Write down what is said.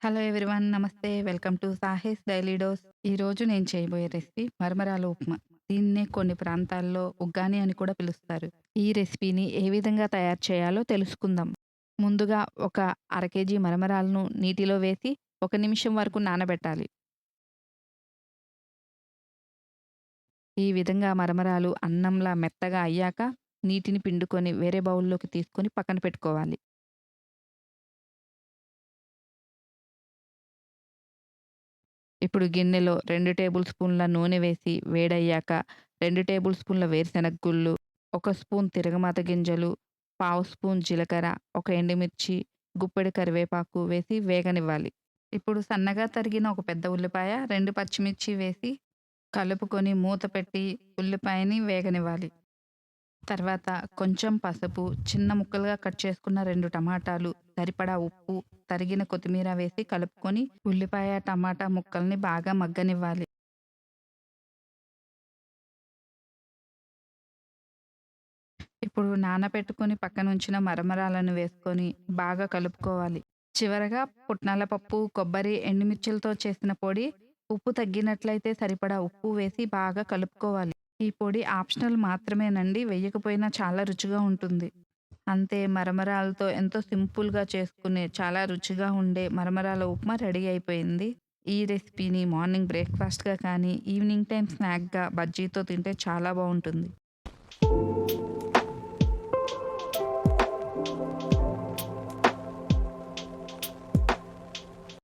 Hello everyone. నమస్తే. Welcome to సాహెస్ daily dose. ఈరోజు నేను చేయబోయే రెసిపీ మరమరాల ఉప్మా. దీన్నే కొన్ని ప్రాంతాల్లో ఉగ్గాని అని కూడా పిలుస్తారు. ఈ రెసిపీని ఏ విధంగా తయారు చేయాలో తెలుసుకుందాం. ముందుగా ఒక అర కేజీ మరమరాలను నీటిలో వేసి 1 నిమిషం వరకు నానబెట్టాలి. ఈ విధంగా మరమరాలు అన్నంలా మెత్తగా అయ్యాక నీటిని పిండుకొని వేరే బౌల్‌లోకి తీసుకొని పక్కన పెట్టుకోవాలి. ఇప్పుడు గిన్నెలో 2 టేబుల్ స్పూన్ల నూనె వేసి వేడయ్యాక 2 టేబుల్ స్పూన్ల వేరుశనగ గుళ్ళు, 1 స్పూన్ తిరగమాత గింజలు, పావు స్పూన్ జీలకర్ర, 1 ఎండుమిర్చి, గుప్పెడు కరివేపాకు వేసి వేగనివ్వాలి. ఇప్పుడు సన్నగా తరిగిన ఒక పెద్ద ఉల్లిపాయ, 2 పచ్చిమిర్చి వేసి కలుపుకొని మూత పెట్టి ఉల్లిపాయని వేగనివ్వాలి. తర్వాత కొంచెం పసుపు, చిన్న ముక్కలుగా కట్ చేసుకున్న 2 టమాటాలు, సరిపడా ఉప్పు, తరిగిన కొత్తిమీర వేసి కలుపుకొని ఉల్లిపాయ, టమాటా ముక్కల్ని బాగా మగ్గనివ్వాలి. ఇప్పుడు నానబెట్టుకొని పక్కనుంచిన మరమరాలను వేసుకొని బాగా కలుపుకోవాలి. చివరగా పుట్నాల పప్పు, కొబ్బరి, ఎండుమిర్చులతో చేసిన పొడి, ఉప్పు తగ్గినట్లయితే సరిపడా ఉప్పు వేసి బాగా కలుపుకోవాలి. ఈ పొడి ఆప్షనల్ మాత్రమేనండి. వేయకపోయినా చాలా రుచిగా ఉంటుంది. అంతే, మరమరాలతో ఎంతో సింపుల్‌గా చేసుకునే చాలా రుచిగా ఉండే మరమరాల ఉప్మా రెడీ అయిపోయింది. ఈ రెసిపీని మార్నింగ్ బ్రేక్‌ఫాస్ట్‌గా కానీ, ఈవినింగ్ టైమ్ స్నాక్‌గా బజ్జీతో తింటే చాలా బావుంటుంది.